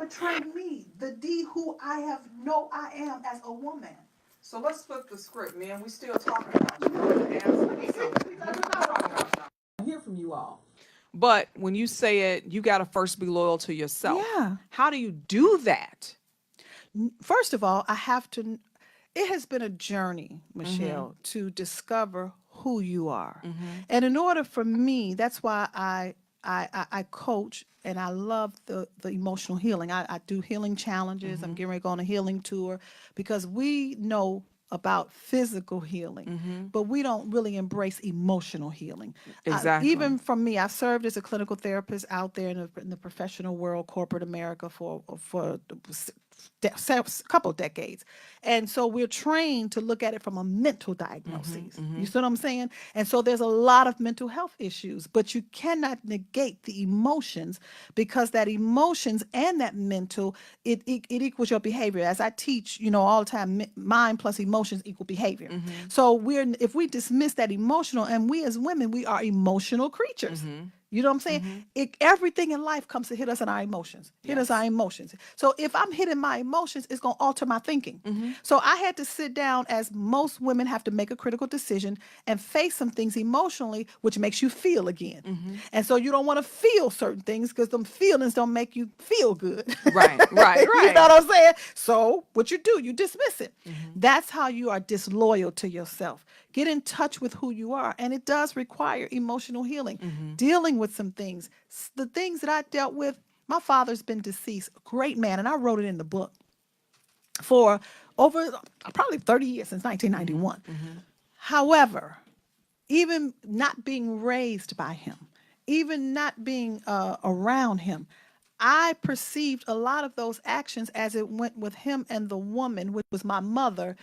betray me, the D who I have know I am as a woman. So let's flip the script, man. We still talking about you. Answer me something. I hear from you all. But when you say it, you got to first be loyal to yourself. Yeah. How do you do that? First of all, I have to. It has been a journey, Michelle, to discover who you are, and in order for me, that's why I coach and I love the emotional healing. I do healing challenges. I'm getting ready to go on a healing tour because we know about physical healing, but we don't really embrace emotional healing. Exactly. Even from me, I've served as a clinical therapist out there in the professional world, corporate America for a couple of decades. And so we're trained to look at it from a mental diagnosis. You see what I'm saying? And so there's a lot of mental health issues, but you cannot negate the emotions because that emotions and that mental, it equals your behavior. As I teach, all the time, mind plus emotions equal behavior. So if we dismiss that emotional, and we as women, we are emotional creatures. You know what I'm saying? Everything in life comes to hit us in our emotions. Hit us our emotions. So if I'm hitting my emotions, it's going to alter my thinking. So I had to sit down, as most women have to make a critical decision and face some things emotionally, which makes you feel again. And so you don't want to feel certain things because them feelings don't make you feel good. Right. You know what I'm saying? So what you do, you dismiss it. That's how you are disloyal to yourself. Get in touch with who you are. And it does require emotional healing, dealing with some things. The things that I dealt with, my father's been deceased, a great man, and I wrote it in the book for over probably 30 years, since 1991. However, even not being raised by him, even not being around him, I perceived a lot of those actions as it went with him and the woman, which was my mother,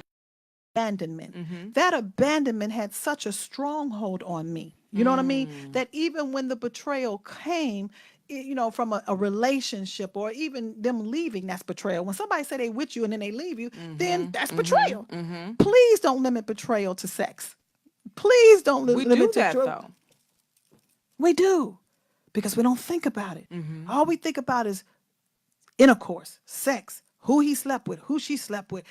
abandonment. That abandonment had such a stronghold on me. You know what I mean? That even when the betrayal came, from a relationship or even them leaving, that's betrayal. When somebody say they with you and then they leave you, then that's betrayal. Please don't limit betrayal to sex. Please don't We limit do to that though. We do, because we don't think about it. All we think about is intercourse, sex, who he slept with, who she slept with.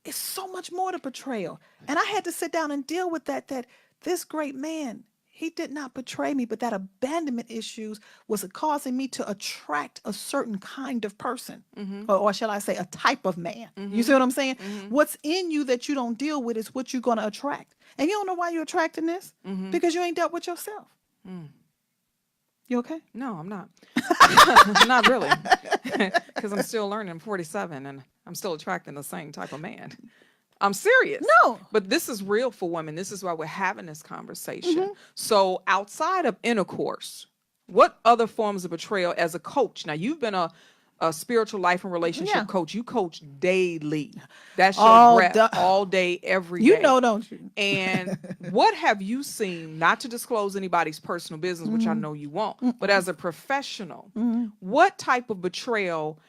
It's so much more to betrayal. And I had to sit down and deal with that this great man, he did not betray me, but that abandonment issues was causing me to attract a certain kind of person, or shall I say a type of man. You see what I'm saying? What's in you that you don't deal with is what you're going to attract. And you don't know why you're attracting this? Because you ain't dealt with yourself. You okay? No, I'm not. Not really. Because I'm still learning. I'm 47 and I'm still attracting the same type of man. I'm serious. No. But this is real for women. This is why we're having this conversation. So outside of intercourse, what other forms of betrayal as a coach? Now, you've been a spiritual life and relationship coach. You coach daily. That's your breath all day, every day. You know, don't you? And what have you seen, not to disclose anybody's personal business, which I know you won't, but as a professional, what type of betrayal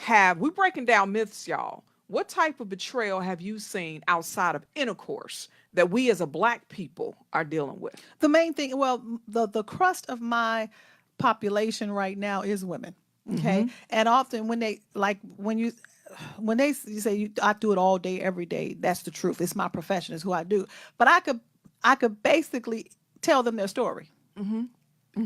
we're breaking down myths, y'all. What type of betrayal have you seen outside of intercourse that we as a Black people are dealing with? The main thing, well, the crust of my population right now is women. Okay. And often when you say I do it all day, every day, that's the truth. It's my profession, it's who I do. But I could basically tell them their story.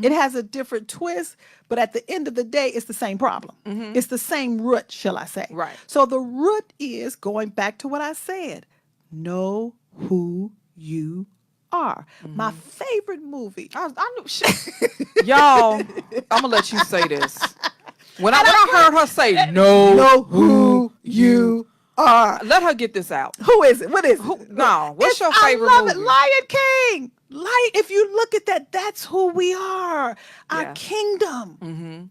It has a different twist, but at the end of the day, it's the same problem. It's the same root, shall I say. Right. So the root is, going back to what I said, know who you are. My favorite movie. I knew shit. Y'all, I'm going to let you say this. When I heard her say, know who you are. Let her get this out. Who is it? What is it? No. What's your favorite I love movie? it. Lion King. If you look at that, that's who we are. Our kingdom.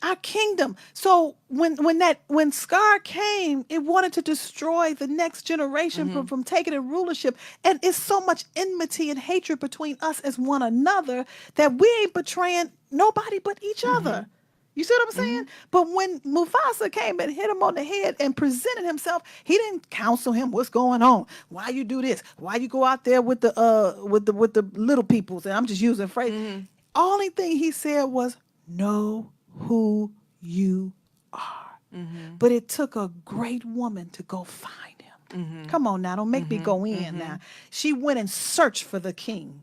Our kingdom. So when Scar came, it wanted to destroy the next generation from taking in rulership. And it's so much enmity and hatred between us as one another that we ain't betraying nobody but each other. You see what I'm saying? But when Mufasa came and hit him on the head and presented himself, he didn't counsel him what's going on. Why you do this? Why you go out there with the little peoples? And I'm just using phrase. Only thing he said was, know who you are. But it took a great woman to go find him. Come on now, don't make me go in now. She went and searched for the king.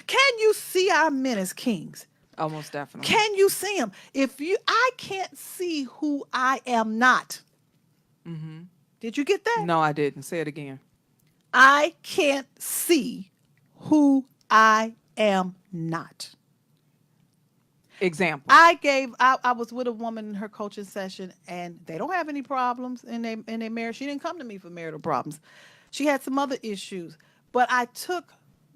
Can you see our men as kings? Almost definitely. Can you see them? I can't see who I am not. Did you get that? No, I didn't. Say it again. I can't see who I am not. Example. I was with a woman in her coaching session, and they don't have any problems in their marriage. She didn't come to me for marital problems. She had some other issues, but I took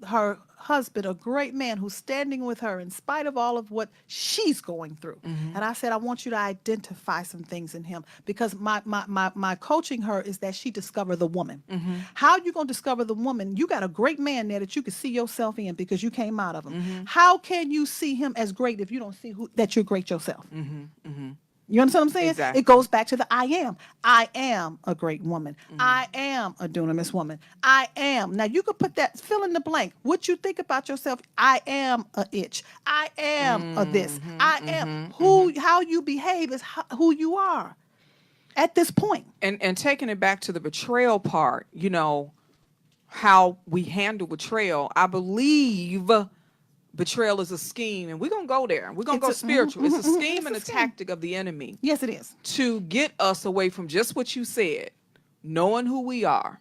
her husband, a great man who's standing with her in spite of all of what she's going through. And I said, I want you to identify some things in him, because my coaching her is that she discover the woman. How you going to discover the woman? You got a great man there that you can see yourself in because you came out of him. How can you see him as great if you don't see that you're great yourself? You understand what I'm saying? Exactly. It goes back to the I am. I am a great woman. I am a dunamis woman. I am. Now you could put that, fill in the blank. What you think about yourself? I am a itch. I am a this. I am. How you behave is who you are at this point. And taking it back to the betrayal part, how we handle betrayal, I believe betrayal is a scheme, and we're going to go there. We're going to go spiritual. It's a scheme and a tactic of the enemy. Yes, it is. To get us away from just what you said, knowing who we are,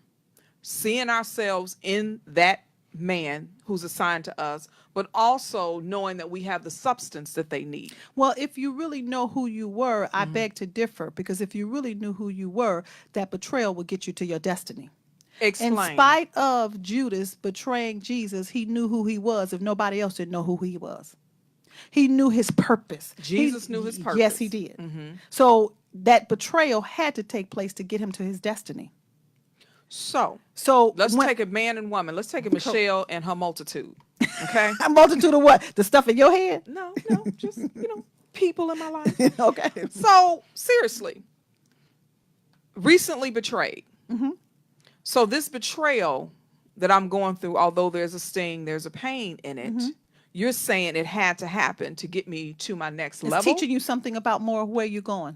seeing ourselves in that man who's assigned to us, but also knowing that we have the substance that they need. Well, if you really know who you were, I beg to differ, because if you really knew who you were, that betrayal would get you to your destiny. Explain. In spite of Judas betraying Jesus, he knew who he was if nobody else didn't know who he was. He knew his purpose. Jesus knew his purpose. Yes, he did. So that betrayal had to take place to get him to his destiny. So let's take a man and woman. Let's take a Michelle and her multitude. Okay? A multitude of what? The stuff in your head? No, just, people in my life. Okay. So, seriously, recently betrayed. So this betrayal that I'm going through, although there's a sting, there's a pain in it, you're saying it had to happen to get me to my next level? It's teaching you something about more of where you're going.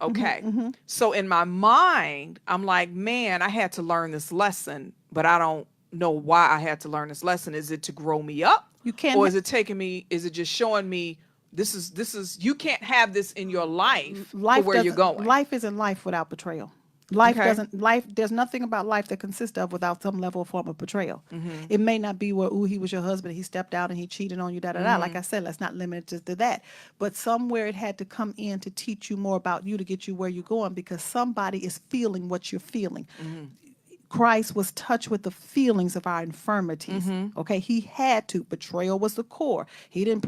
Okay. So in my mind, I'm like, man, I had to learn this lesson, but I don't know why I had to learn this lesson. Is it to grow me up? You can't. Or is it just showing me this is you can't have this in your life for where you're going? Life isn't life without betrayal. Life Okay. there's nothing about life that consists of without some level of form of betrayal. It may not be where, he was your husband, he stepped out and he cheated on you, Like I said, let's not limit it to that. But somewhere it had to come in to teach you more about you, to get you where you're going, because somebody is feeling what you're feeling. Christ was touched with the feelings of our infirmities. Okay, he had to. Betrayal was the core. He had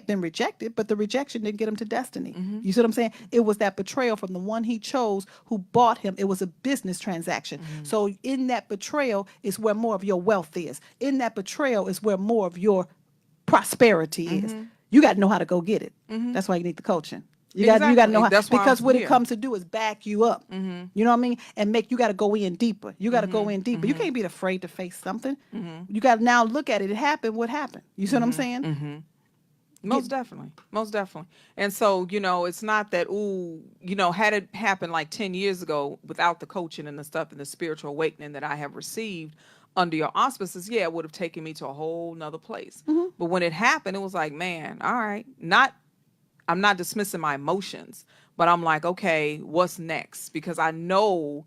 been rejected, but the rejection didn't get him to destiny. You see what I'm saying? It was that betrayal from the one he chose who bought him. It was a business transaction. So in that betrayal is where more of your wealth is. In that betrayal is where more of your prosperity is. You got to know how to go get it. That's why you need the coaching. You got to know how, because what it comes to do is back you up. You know what I mean? And you got to go in deeper. You got to go in deeper. You can't be afraid to face something. You got to now look at it. It happened. What happened? You see what I'm saying? Most definitely. And so, it's not that, had it happened like 10 years ago without the coaching and the stuff and the spiritual awakening that I have received under your auspices, it would have taken me to a whole nother place. But when it happened, it was like, man, all right, I'm not dismissing my emotions, but I'm like, okay, what's next? Because I know,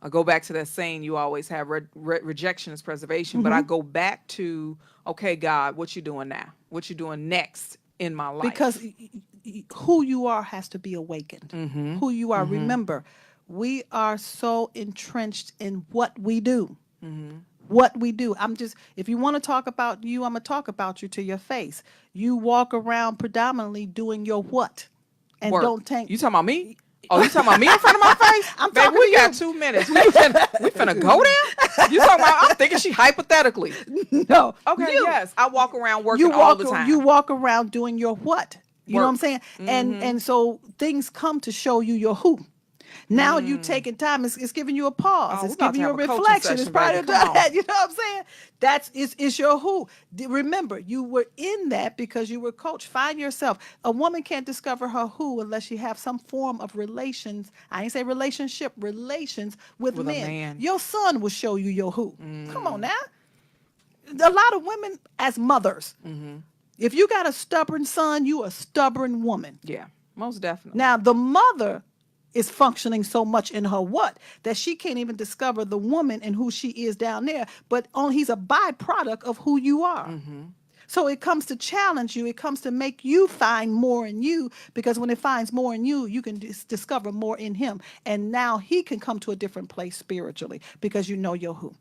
I go back to that saying you always have, rejection is preservation, but I go back to, okay, God, what you doing now? What you doing next in my life? Because who you are has to be awakened. Who you are. Remember, we are so entrenched in what we do. What we do. If you want to talk about you, I'm going to talk about you to your face. You walk around predominantly doing your what? And Work. don't take. You talking about me? Oh, you talking about me in front of my face? I'm Baby, talking we to you. got 2 minutes. We finna go there? You talking about, I'm thinking she hypothetically. No. Okay, you. yes. I walk around working all the time. You walk around doing your what? You know what I'm saying? Mm-hmm. And so things come to show you your who. Now you taking time. It's giving you a pause. Oh, it's we're about giving to you a have a coaching reflection. It's session, probably baby. Come on. that. You know what I'm saying? It's your who. Remember, you were in that because you were coached. Find yourself. A woman can't discover her who unless she have some form of relations. I ain't say relationship, relations with With a men. man. Your son will show you your who. Come on now. A lot of women as mothers. If you got a stubborn son, you a stubborn woman. Yeah, most definitely. Now, the mother is functioning so much in her what that she can't even discover the woman and who she is down there, but he's a byproduct of who you are. So it comes to challenge you. It comes to make you find more in you, because when it finds more in you, you can discover more in him. And now he can come to a different place spiritually because you know your who.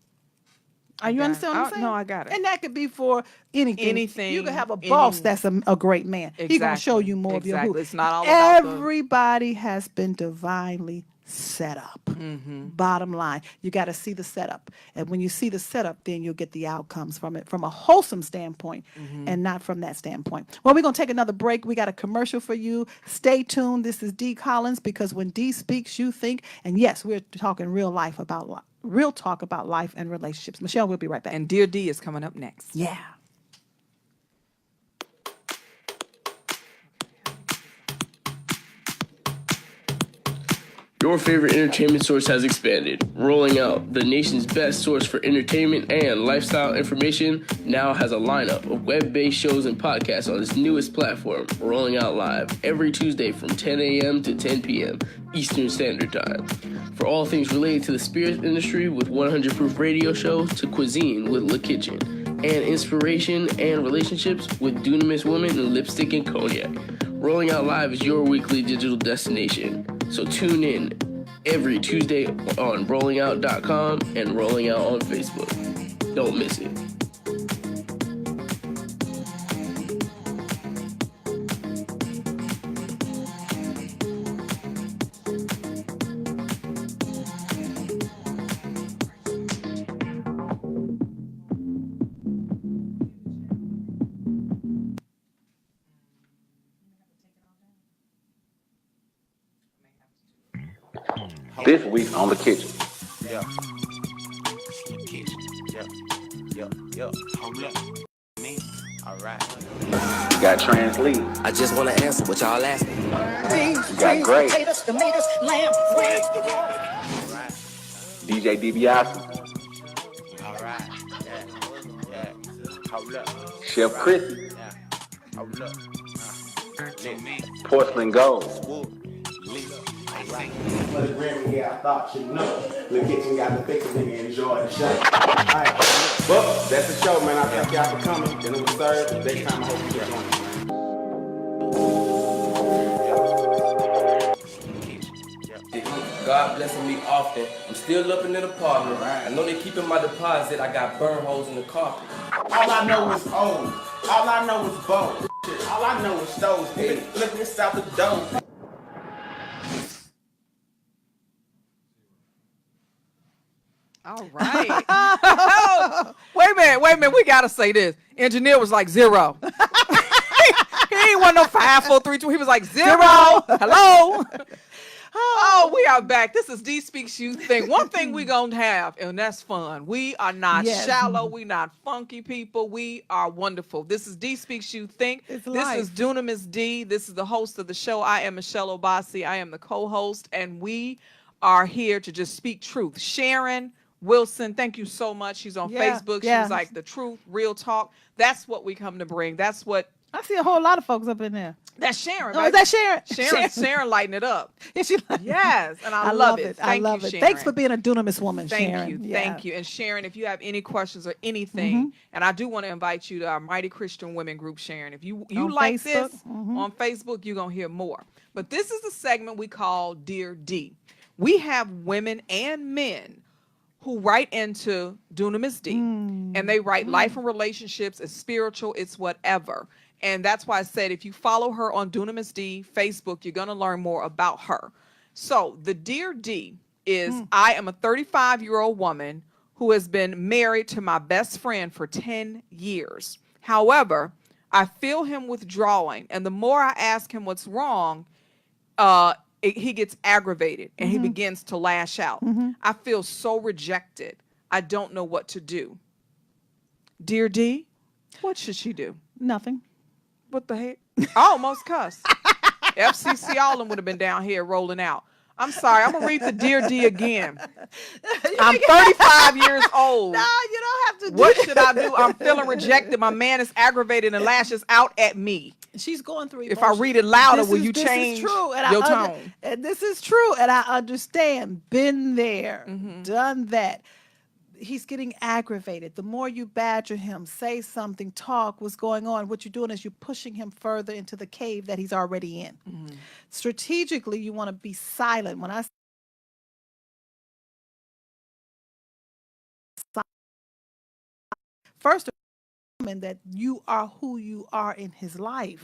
Are you understand what I'm saying? No, I got it. And that could be for anything. Anything, You could have a boss that's a great man. He's going to show you more of your who. It's not all about Everybody has been divinely set up. Bottom line, you got to see the setup. And when you see the setup, then you'll get the outcomes from it from a wholesome standpoint and not from that standpoint. Well, we're going to take another break. We got a commercial for you. Stay tuned. This is Dee Collins, because when Dee speaks, you think. And yes, we're talking real talk about life and relationships. Michelle, we'll be right back. And Dear D is coming up next. Yeah. Your favorite entertainment source has expanded. Rolling Out, the nation's best source for entertainment and lifestyle information, now has a lineup of web-based shows and podcasts on its newest platform, Rolling Out Live, every Tuesday from 10 a.m. to 10 p.m. Eastern Standard Time. For all things related to the spirits industry, with 100 Proof Radio Show, to cuisine with La Kitchen, and inspiration and relationships with Dunamis Women and Lipstick and Cognac. Rolling Out Live is your weekly digital destination. So tune in every Tuesday on rollingout.com and Rolling Out on Facebook. Don't miss it. This week on The Kitchen. Yeah. Kitchen. Yeah. Hold up. Me. All right. We got Trans Lee. I just want to answer what y'all asking. We got Gray. Tomatoes, lamb, DJ DiBiase. All right. Yeah. Hold up. Chef Chrissy. Yeah. Hold up. Me. Porcelain Gold. For the Grammy, yeah, I thought you know. The Kitchen got the fix and enjoy the show. Alright. Well, that's the show, man. I thank y'all for coming. Then it was Thursday. Next time I hope you join us. God blessing me often. I'm still living in the apartment. I know they keeping my deposit. I got burn holes in the carpet. All I know is old. All I know is bold. All I know is stoves. Look this out the door. All right. Wait a minute. We got to say this. Engineer was like 0. He ain't want no 5, 4, 3, 2. He was like 0. Hello. Oh, we are back. This is D Speaks You Think. One thing we gonna have, and that's fun. We are not shallow. We not funky people. We are wonderful. This is D Speaks You Think. This is Dunamis D. This is the host of the show. I am Michelle Obasi. I am the co-host, and we are here to just speak truth. Sharon Wilson, thank you so much. She's on Facebook. She's like the truth, real talk. That's what we come to bring. That's what I see a whole lot of folks up in there. That's Sharon. Oh, is that Sharon? Sharon lighting it up. Is she Yes, and I love it. I love it. Sharon. Thanks for being a dunamis woman, Thank Sharon. you. Thank you. And Sharon, if you have any questions or anything, and I do want to invite you to our Mighty Christian Women group, Sharon. If you like Facebook? this on Facebook, you're going to hear more. But this is the segment we call Dear D. We have women and men who write into Dunamis D, and they write life and relationships. It's spiritual. It's whatever. And that's why I said if you follow her on Dunamis D Facebook, you're going to learn more about her. So the Dear D is, I am a 35-year-old woman who has been married to my best friend for 10 years. However, I feel him withdrawing, and the more I ask him what's wrong, he gets aggravated and he begins to lash out. I feel so rejected. I don't know what to do. Dear D, what should she do? Nothing. What the heck? I almost cussed. FCC, all of them would have been down here rolling out. I'm sorry. I'm going to read the Dear D again. I'm 35 years old. No, you don't have to do What should I do? I'm feeling rejected. My man is aggravated and lashes out at me. She's going through If I emotions. read it louder, will you This change is true, and your I tone? and this is true, and I understand. Been there, done that. He's getting aggravated. The more you badger him, say something, talk, what's going on, what you're doing is you're pushing him further into the cave that he's already in. Strategically, you want to be silent. When I first woman, that you are who you are in his life.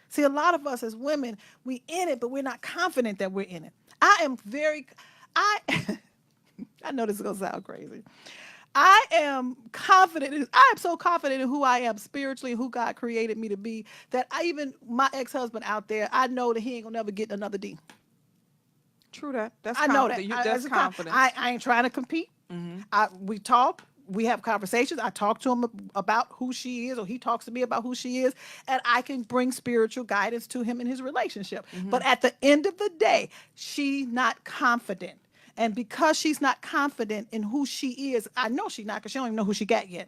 See, a lot of us as women, we in it, but we're not confident that we're in it. I I know this is gonna sound crazy. I am confident. I am so confident in who I am spiritually, who God created me to be, that even my ex-husband out there, I know that he ain't gonna never get another D. True that. That's I know that. confident. That's confidence. I ain't trying to compete. We talk. We have conversations. I talk to him about who she is, or he talks to me about who she is, and I can bring spiritual guidance to him in his relationship. But at the end of the day, she's not confident. And because she's not confident in who she is, I know she's not, because she don't even know who she got yet.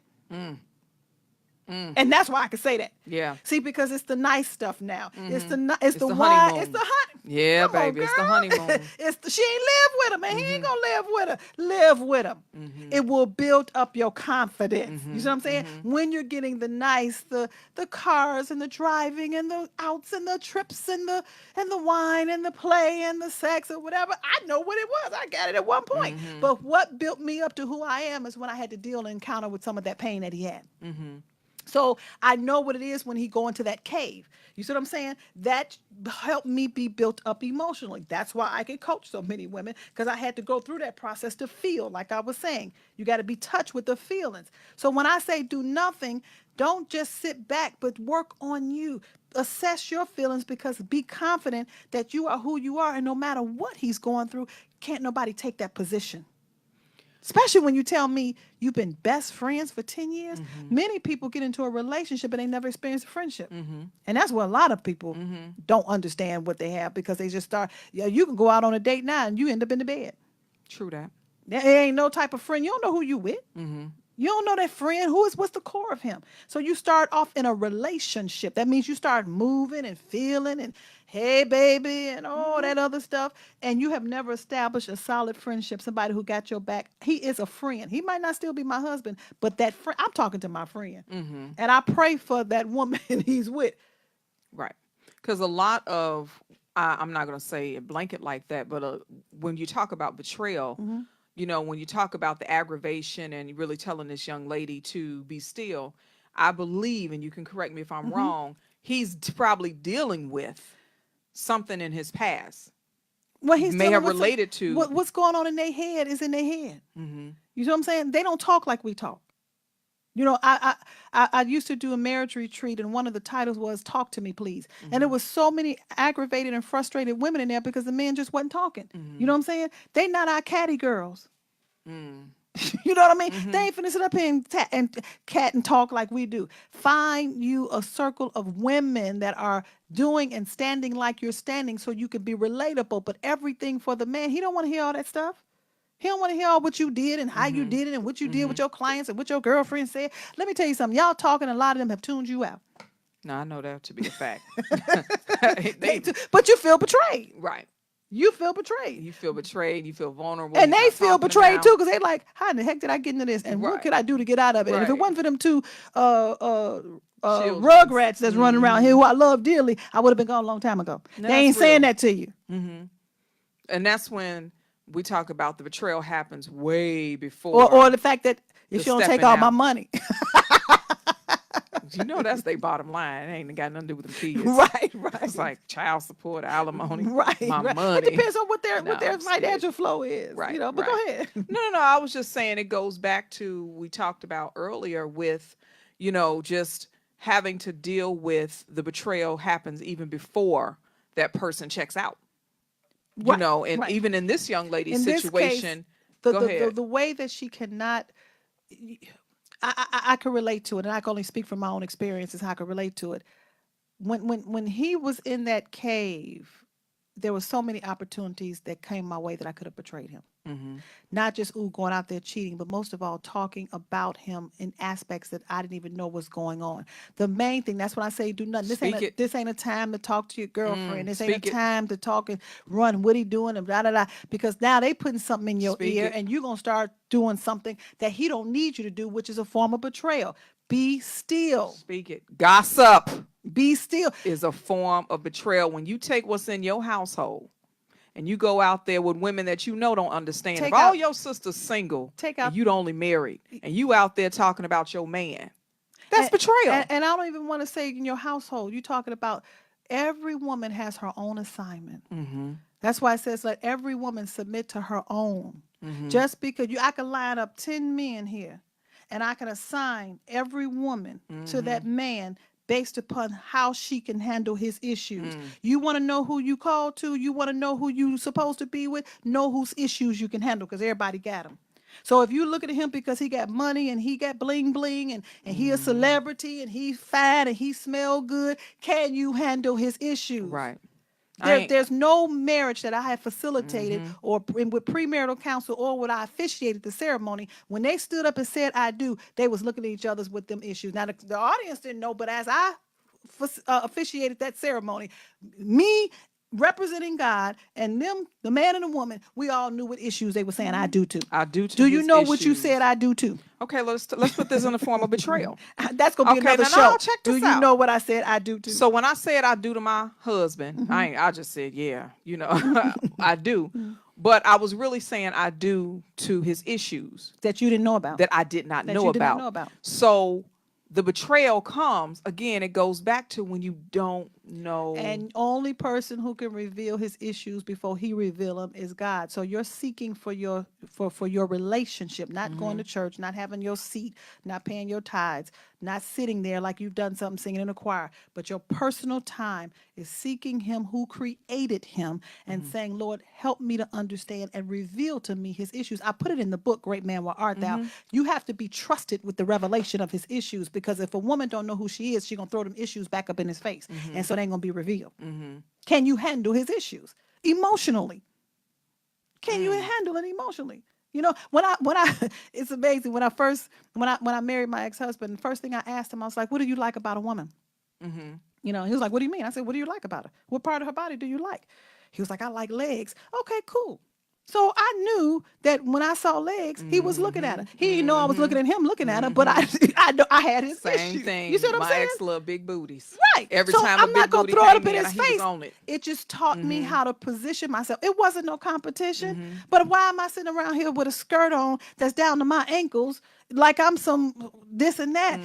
And that's why I can say that. Yeah. See, because it's the nice stuff now. It's the wine. honeymoon. It's the honey. Yeah, Come on, baby. It's the girl. honeymoon. She ain't live with him, and he ain't gonna live with her. Live with him. It will build up your confidence. You see what I'm saying? When you're getting the nice, the cars and the driving and the outs and the trips and the wine and the play and the sex or whatever. I know what it was. I got it at one point. But what built me up to who I am is when I had to deal and encounter with some of that pain that he had. So I know what it is when he go into that cave. You see what I'm saying? That helped me be built up emotionally. That's why I can coach so many women, because I had to go through that process to feel. Like I was saying, you got to be touched with the feelings. So when I say do nothing, don't just sit back, but work on you. Assess your feelings, because be confident that you are who you are, and no matter what he's going through, can't nobody take that position. Especially when you tell me you've been best friends for 10 years. Many people get into a relationship and they never experience a friendship. And that's what a lot of people don't understand what they have, because they just start, you can go out on a date now and you end up in the bed. True that. There ain't no type of friend. You don't know who you with. You don't know that friend. What's the core of him? So you start off in a relationship. That means you start moving and feeling and hey, baby, and all that other stuff. And you have never established a solid friendship, somebody who got your back. He is a friend. He might not still be my husband, but that friend, I'm talking to my friend. And I pray for that woman he's with. Right. Because a lot of, I'm not going to say a blanket like that, but when you talk about betrayal, you know, when you talk about the aggravation and you're really telling this young lady to be still, I believe, and you can correct me if I'm wrong, he's probably dealing with something in his past. Well, he's may dealing have with related to what's going on in their head is in their head. You know what I'm saying? They don't talk like we talk. You know, I used to do a marriage retreat, and one of the titles was "Talk to Me, Please," and there was so many aggravated and frustrated women in there because the men just wasn't talking. You know what I'm saying? They not our catty girls. You know what I mean? They ain't finna sit up here and cat and talk like we do. Find you a circle of women that are doing and standing like you're standing, so you can be relatable. But everything for the man, he don't want to hear all that stuff. He don't want to hear all what you did and how you did it and what you did with your clients and what your girlfriend said. Let me tell you something. Y'all talking, a lot of them have tuned you out. No, I know that to be a fact. But you feel betrayed. Right. You feel betrayed. You feel betrayed. You feel vulnerable. And you're they not feel talking betrayed about- too, because they like, how in the heck did I get into this? And what Right. could I do to get out of it? And if it Right. wasn't for them two Children. rugrats that's running around here who I love dearly, I would have been gone a long time ago. No, They ain't that's saying real. that to you. And that's when we talk about the betrayal happens way before. Or the fact that if The you don't take stepping all my out. money. You know that's their bottom line. It ain't got nothing to do with them kids. Right. It's like child support, alimony, Right. my right. money. It depends on what their No, I'm financial flow is. Right, You know, but right. go ahead. No. I was just saying it goes back to we talked about earlier with, you know, just having to deal with the betrayal happens even before that person checks out. You Right, know, and right. even in this young lady's In this situation, case, go ahead. the way that she cannot, I can relate to it, and I can only speak from my own experiences how I can relate to it. When he was in that cave, there were so many opportunities that came my way that I could have betrayed him. Mm-hmm. Not just going out there cheating, but most of all talking about him in aspects that I didn't even know was going on. The main thing, that's when I say do nothing. Speak it. This ain't a time to talk to your girlfriend. This ain't a Speak it. time to talk and run what he doing and blah blah blah. Because now they putting something in your Speak ear it. and you're gonna start doing something that he don't need you to do, which is a form of betrayal. Be still. Speak it. Gossip Be still. is a form of betrayal. When you take what's in your household and you go out there with women that you know don't understand. Take If all out- your sisters single Take and out- you the only married and you out there talking about your man, that's betrayal. And I don't even want to say in your household. You're talking about every woman has her own assignment. Mm-hmm. That's why it says let every woman submit to her own. Mm-hmm. Just because I can line up 10 men here and I can assign every woman to that man based upon how she can handle his issues. You want to know who you call to, you want to know who you supposed to be with, know whose issues you can handle because everybody got them. So if you look at him because he got money and he got bling bling and he a celebrity and he fine and he smell good, can you handle his issues? Right. There's no marriage that I have facilitated or with premarital counsel or when I officiated the ceremony. When they stood up and said "I do," they was looking at each other's with them issues. Now the audience didn't know, but as I officiated that ceremony, me representing God and them, the man and the woman, we all knew what issues they were saying "I do" to. I do to Do you his know what you issues. said "I do" to? Okay, let's put this in the form of betrayal. That's gonna be Okay, another now, show. no, check Do this you out. know what I said "I do" to? So when I said I do to my husband, I just said, yeah, you know, I do. But I was really saying I do to his issues that you didn't know about. that I did not That know you did about. not know about. So the betrayal comes, again, it goes back to when you don't know. And only person who can reveal his issues before he reveal them is God. So you're seeking for your relationship, not going to church, not having your seat, not paying your tithes, not sitting there like you've done something singing in a choir, but your personal time is seeking him who created him and saying, Lord, help me to understand and reveal to me his issues. I put it in the book, Great Man, Where Art Thou? You have to be trusted with the revelation of his issues because if a woman don't know who she is, she's going to throw them issues back up in his face. And so they ain't going to be revealed. Can you handle his issues emotionally? Can you handle it emotionally? You know, when I it's amazing. When I married my ex-husband, the first thing I asked him, I was like, what do you like about a woman? You know, he was like, what do you mean? I said, what do you like about her? What part of her body do you like? He was like, I like legs. Okay, cool. So I knew that when I saw legs, he was looking at her. He didn't know I was looking at him looking at her, but I know I had his Same issues. thing. You see what I'm my saying? ex love big booties. Right. Every So time I'm a not big gonna booty throw it up came in in, his he was face. on it. It just taught me how to position myself. It wasn't no competition. But why am I sitting around here with a skirt on that's down to my ankles like I'm some this and that?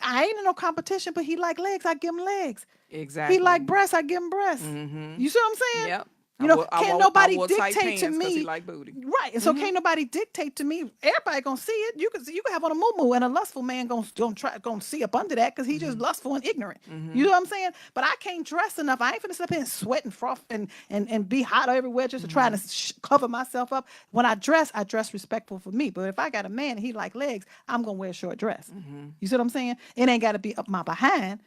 I ain't in no competition, but he like legs, I give him legs. Exactly. He like breasts, I give him breasts. You see what I'm saying? Yep. You know, can't nobody wore tight dictate to pants 'cause me. he like booty. Right. And so can't nobody dictate to me. Everybody gonna see it. You can have on a moo and a lustful man gonna see up under that because he just lustful and ignorant. You know what I'm saying? But I can't dress enough. I ain't finna sit up here and sweat and froth and be hot everywhere just to try to cover myself up. When I dress respectful for me. But if I got a man and he like legs, I'm gonna wear a short dress. You see what I'm saying? It ain't gotta be up my behind.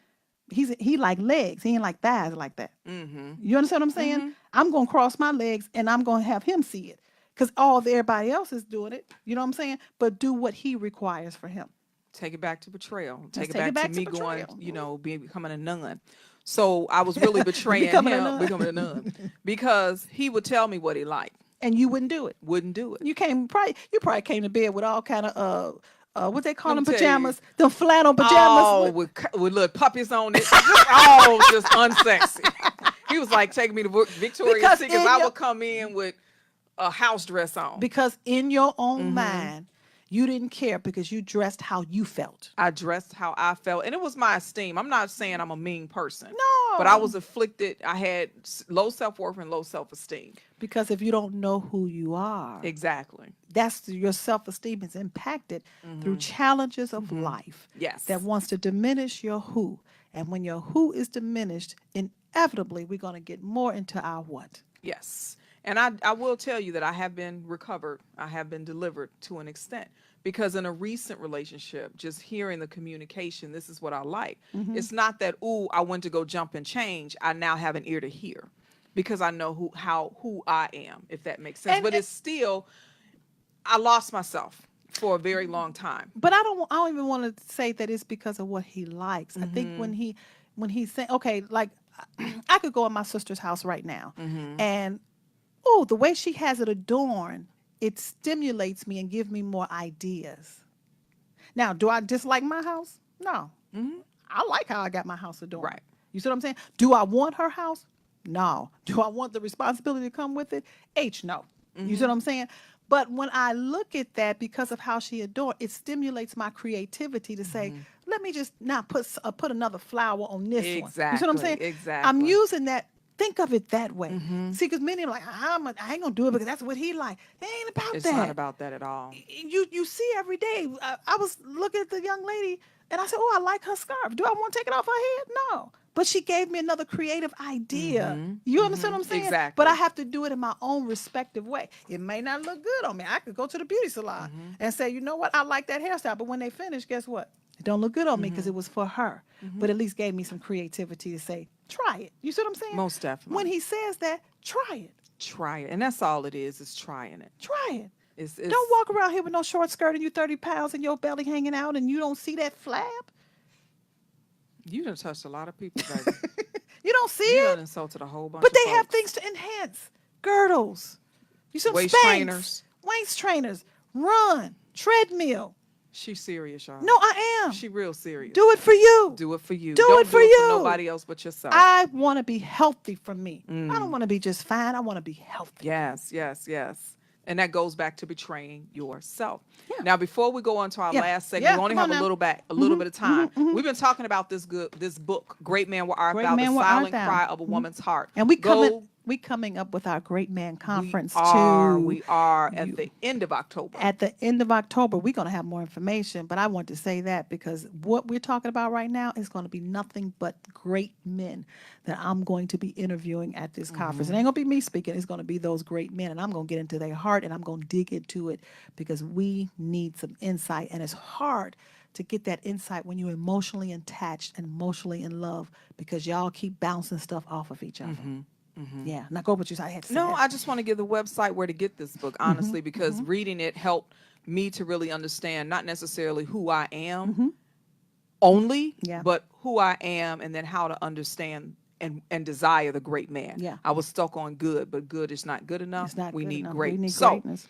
He like legs. He ain't like thighs like that. You understand what I'm saying? I'm going to cross my legs and I'm going to have him see it because everybody else is doing it. You know what I'm saying? But do what he requires for him. Take it back to betrayal. Let's Take it back to me betrayal. going, you know, becoming a nun. So I was really betraying Becoming a him, nun. becoming a nun, because he would tell me what he liked. And you wouldn't do it. Wouldn't do it. You probably came to bed with all kind of what they call Let them me tell you. pajamas, them flannel pajamas. Oh, with little puppies on it. Just unsexy. He was like taking me to Victoria's Because Secret. in I your- would come in with a house dress on. Because in your own mind, you didn't care because you dressed how you felt. I dressed how I felt, and it was my esteem. I'm not saying I'm a mean person. No. But I was afflicted. I had low self-worth and low self-esteem. Because if you don't know who you are, Exactly. that's your self-esteem is impacted through challenges of life. Yes. That wants to diminish your who. And when your who is diminished, inevitably we're going to get more into our what. Yes. And I will tell you that I have been recovered. I have been delivered to an extent. Because in a recent relationship, just hearing the communication, this is what I like. It's not that, ooh, I went to go jump and change. I now have an ear to hear because I know who I am, if that makes sense. But it's still, I lost myself for a very long time. But I don't even want to say that it's because of what he likes. I think when he's saying, okay, like I could go in my sister's house right now, and oh, the way she has it adorned, it stimulates me and gives me more ideas. Now, do I dislike my house? No. I like how I got my house adorned. Right. You see what I'm saying? Do I want her house? No. Do I want the responsibility to come with it? No. You see what I'm saying? But when I look at that, because of how she adorned, it stimulates my creativity to say, let me just not put another flower on this one. You see what I'm saying? Exactly. I'm using that. Think of it that way. See, because many are like, I ain't gonna do it because that's what he like. It ain't about It's that. not about that at all. You see every day. I was looking at the young lady and I said, oh, I like her scarf. Do I want to take it off her head? No. But she gave me another creative idea. You understand what I'm saying? Exactly. But I have to do it in my own respective way. It may not look good on me. I could go to the beauty salon and say, you know what? I like that hairstyle. But when they finish, guess what? It don't look good on me because it was for her. But at least gave me some creativity to say, try it. You see what I'm saying? Most definitely. When he says that, try it. Try it. And that's all it is trying it. Try it. It's Don't walk around here with no short skirt and you 30 pounds and your belly hanging out and you don't see that flab. You done touched a lot of people, baby. You don't see You it. done insulted a whole bunch But of they have folks. things to enhance. Girdles. You see Waist Spanx, trainers. Waist trainers. Run. Treadmill. She's serious, y'all. No, I am. She real serious. Do it for you. Do it for you. Do Don't it for do it you. for nobody else but yourself. I want to be healthy for me. I don't want to be just fine. I want to be healthy. Yes, yes, yes. And that goes back to betraying yourself. Yeah. Now, before we go on to our Yeah. last segment, Yeah, we only come have on a now. little bit of time. We've been talking about this book, Great Man Art Great Thou, Man The Where Art Silent Thou. Cry of a Woman's Heart. And we Go- coming up with our Great Man Conference we too. are at the end of October. At the end of October, we're going to have more information, but I want to say that because what we're talking about right now is going to be nothing but great men that I'm going to be interviewing at this conference. It ain't going to be me speaking. It's going to be those great men, and I'm going to get into their heart, and I'm going to dig into it because we need some insight, and it's hard to get that insight when you're emotionally attached and emotionally in love because y'all keep bouncing stuff off of each other. Yeah. Now go what you said. I had to say No, that. I just want to give the website where to get this book, honestly, because reading it helped me to really understand not necessarily who I am only, Yeah. but who I am and then how to understand and desire the great man. Yeah. I was stuck on good, but good is not good enough. It's not we good need enough. great. We need So, greatness.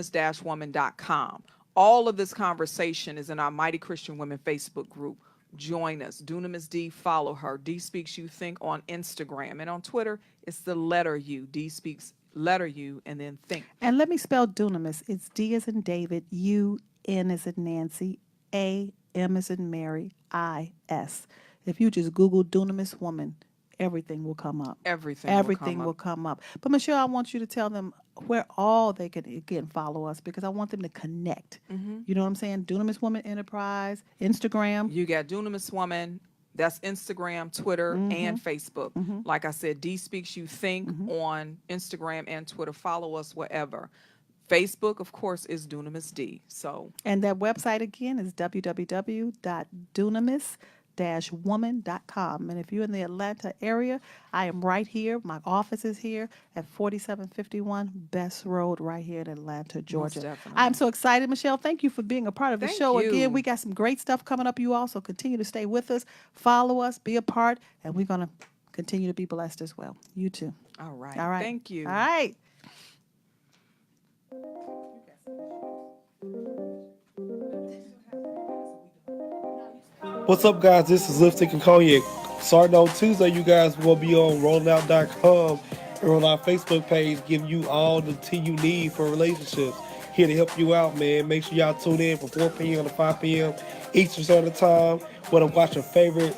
www.dunamis-woman.com. All of this conversation is in our Mighty Christian Women Facebook group. Join us. Dunamis D, follow her. D Speaks You Think on Instagram. And on Twitter, it's the letter U. D Speaks letter U and then think. And let me spell dunamis. It's D as in David, U, N as in Nancy, A, M as in Mary, I, S. If you just Google dunamis woman, everything will come up. Everything will come up. But Michelle, I want you to tell them where all they can again follow us because I want them to connect. You know what I'm saying? Dunamis Woman Enterprise, Instagram. You got Dunamis Woman. That's Instagram, Twitter, and Facebook. Like I said, D Speaks You Think on Instagram and Twitter. Follow us wherever. Facebook, of course, is Dunamis D. So, And that website again is www.dunamis-woman.com. And if you're in the Atlanta area, I am right here. My office is here at 4751 Best Road right here in Atlanta, Georgia. definitely. I'm so excited, Michelle. Thank you for being a part of the Thank show you. again. We got some great stuff coming up, you all. So continue to stay with us, follow us, be a part, and we're going to continue to be blessed as well. You too. all right. All right. Thank you. All right. What's up, guys? This is Lipstick and Cognac. Starting on Tuesday, you guys will be on rollingout.com and on our Facebook page, giving you all the tea you need for relationships. Here to help you out, man. Make sure y'all tune in from 4 p.m. to 5 p.m. Eastern Standard Time. Want to watch your favorite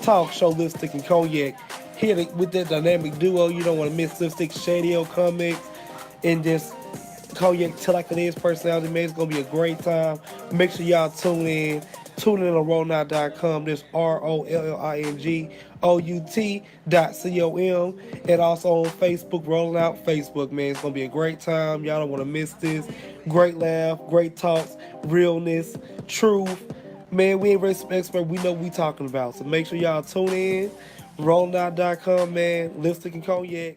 talk show, Lipstick and Cognac. Here with that dynamic duo, you don't want to miss Lipstick, Shady Comics, and just Cognac Till Like It Is personality, man. It's going to be a great time. Make sure y'all tune in. Tune in on rollingout.com. There's ROLLINGOUT.com. And also on Facebook, Rolling Out Facebook, man. It's going to be a great time. Y'all don't want to miss this. Great laugh, great talks, realness, truth. Man, we ain't really some expert. We know what we talking about. So make sure y'all tune in. Rollingout.com, man. Lipstick and cognac.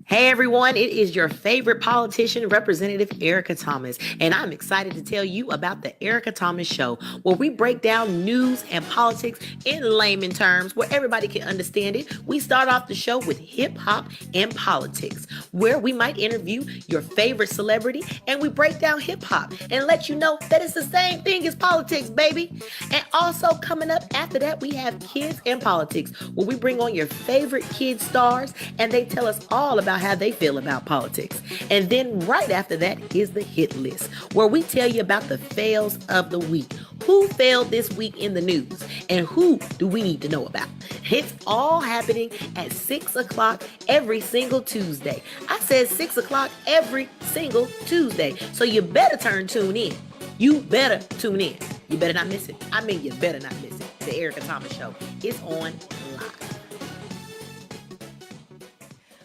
Hey everyone, it is your favorite politician, Representative Erica Thomas, and I'm excited to tell you about the Erica Thomas Show, where we break down news and politics in layman terms where everybody can understand it. We start off the show with hip hop and politics, where we might interview your favorite celebrity and we break down hip hop and let you know that it's the same thing as politics, baby. And also coming up after that, we have kids and politics, where we bring on your favorite kid stars and they tell us all about how they feel about politics. And then right after that is the hit list, where we tell you about the fails of the week. Who failed this week in the news and who do we need to know about? It's all happening at 6 o'clock every single Tuesday. I said 6 o'clock every single Tuesday. So you better tune in. You better tune in. You better not miss it. I mean, you better not miss it. The Erica Thomas Show is on live.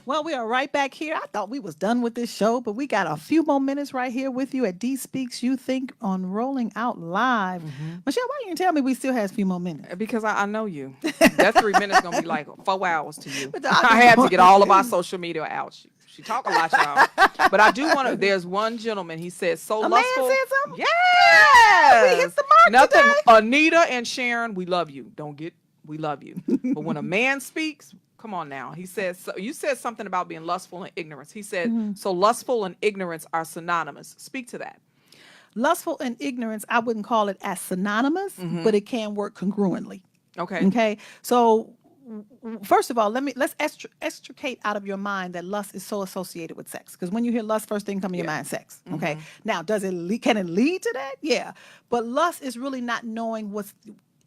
Well, we are right back here. I thought we was done with this show, but we got a few more minutes right here with you at D Speaks You Think on Rolling Out Live. Michelle, why you didn't tell me we still has a few more minutes? Because I know you. That 3 minutes going to be like 4 hours to you. But I had to get all of our social media out. She talk a lot, y'all. But I do want to, there's one gentleman, he said, so A lustful. man said something? Yes. We hit the mark Nothing. today. Anita and Sharon, we love you. We love you. But when a man speaks, come on now. He says, so you said something about being lustful and ignorance. He said, so lustful and ignorance are synonymous. Speak to that. Lustful and ignorance, I wouldn't call it as synonymous, but it can work congruently. Okay. Okay. So first of all, let's extricate out of your mind that lust is so associated with sex. Because when you hear lust, first thing come to your mind, sex. Okay. Now, can it lead to that? Yeah. But lust is really not knowing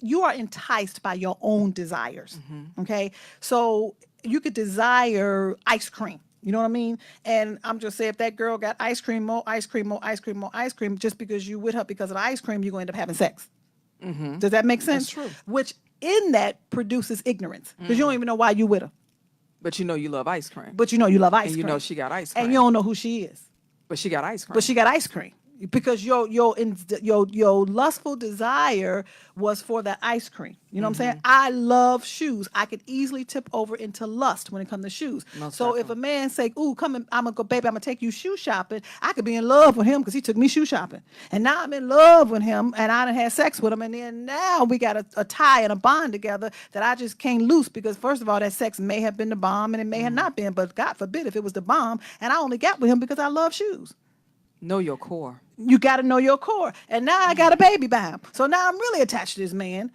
you are enticed by your own desires. Okay. So you could desire ice cream. You know what I mean? And I'm just saying, if that girl got ice cream, more ice cream, more ice cream, more ice cream, just because you with her because of the ice cream, you're going to end up having sex. Does that make sense? That's true. Which in that produces ignorance because you don't even know why you with her. But you know you love ice cream. But you know you love ice And cream. you know she got ice cream. And you don't know who she is. But she got ice cream. But she got ice cream. Because your lustful desire was for that ice cream. You know what I'm saying? I love shoes. I could easily tip over into lust when it comes to shoes. So if a man say, "Ooh, come in, I'm gonna go, baby, I'm gonna take you shoe shopping," I could be in love with him because he took me shoe shopping. And now I'm in love with him, and I done had sex with him, and then now we got a tie and a bond together that I just can't loose because first of all, that sex may have been the bomb and it may have not been, but God forbid if it was the bomb, and I only got with him because I love shoes. Know your core. You got to know your core. And now I got a baby by him. So now I'm really attached to this man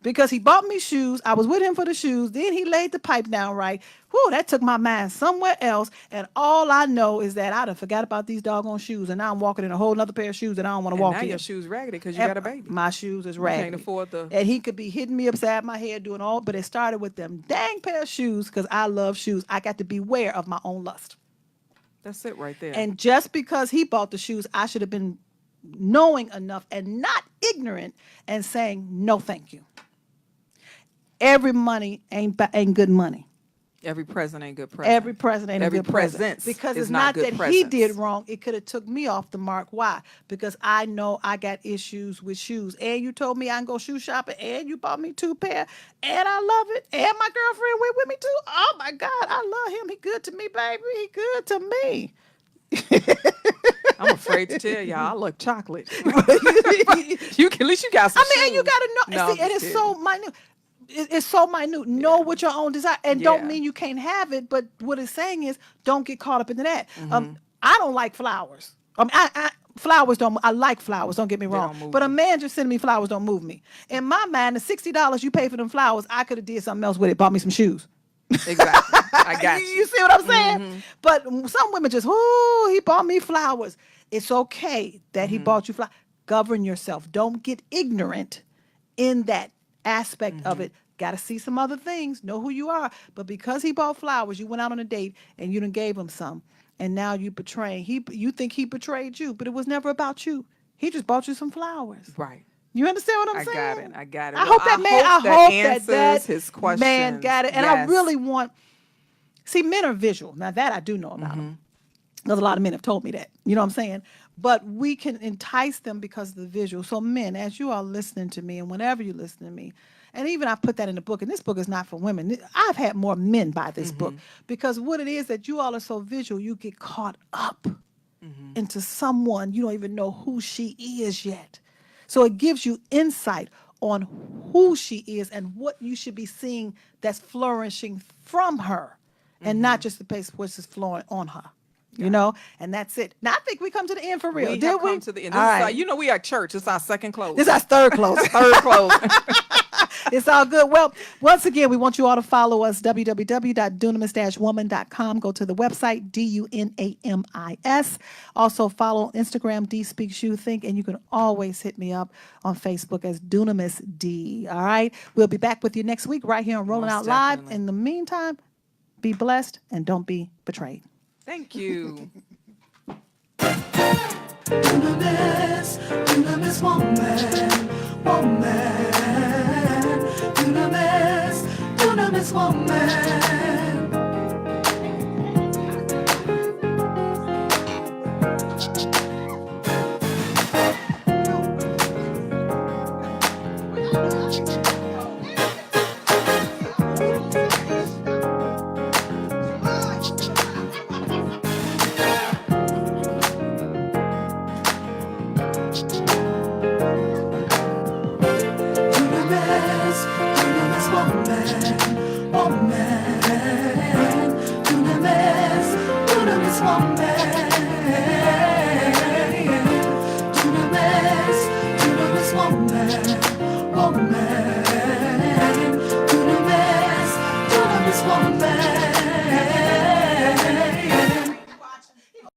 because he bought me shoes. I was with him for the shoes. Then he laid the pipe down right. Whew, that took my mind somewhere else. And all I know is that I done forgot about these doggone shoes. And now I'm walking in a whole nother pair of shoes that I don't want to walk Now in. your shoes raggedy because you got a baby. My shoes is You raggedy. can't afford the... And he could be hitting me upside my head doing all, but it started with them dang pair of shoes because I love shoes. I got to beware of my own lust. That's it right there. And just because he bought the shoes, I should have been knowing enough and not ignorant and saying, no, thank you. Every money ain't good money. Every present ain't good present. Every present ain't Every a good present. presence Because is it's not not good that he presence. did wrong. It could have took me off the mark. Why? Because I know I got issues with shoes. And you told me I can go shoe shopping. And you bought me 2 pair. And I love it. And my girlfriend went with me too. Oh my God. I love him. He good to me, baby. He good to me. I'm afraid to tell y'all I love chocolate. You can, at least you got some I mean, and you shoes. got to know. No, See, I'm it just is so minute. It's so minute. Know what your own desire, and Yeah. don't mean you can't have it. But what it's saying is, don't get caught up into that. I don't like flowers. Flowers don't. I like flowers. Don't get me wrong. don't move But a me. man just sending me flowers don't move me. In my mind, the $60 you pay for them flowers, I could have did something else with it. Bought me some shoes. Exactly. I got You you. see what I'm saying? But some women just, oh, he bought me flowers. It's okay that he bought you flowers. Govern yourself. Don't get ignorant in that aspect of it. Got to see some other things. Know who you are. But because he bought flowers, you went out on a date and you done gave him some. And now you betraying. You think he betrayed you, but it was never about you. He just bought you some flowers. Right. You understand what I'm saying? I got it. I hope that man. I hope answers that his questions. man got it. And I Yes. really want. See, men are visual. Now that I do know about them. Because a lot of men have told me that. You know what I'm saying? But we can entice them because of the visual. So men, as you are listening to me, and whenever you listen to me, and even I put that in the book, and this book is not for women. I've had more men buy this book because what it is that you all are so visual, you get caught up into someone you don't even know who she is yet. So it gives you insight on who she is and what you should be seeing that's flourishing from her, and not just the place which is flowing on her. You know, and that's it. Now I think we come to the end for real. We Did have we? come to the end. All This is right. you know, we at church. It's our second close. This is our third close. third close. It's all good. Well, once again, we want you all to follow us, www.dunamis-woman.com. Go to the website, DUNAMIS. Also follow on Instagram, D Speaks You Think, and you can always hit me up on Facebook as Dunamis D. All right? We'll be back with you next week right here on Rolling Most Out Live. definitely. In the meantime, be blessed and don't be betrayed. Thank you. Dunamis, Dunamis woman, woman. Dunamis, Dunamis woman.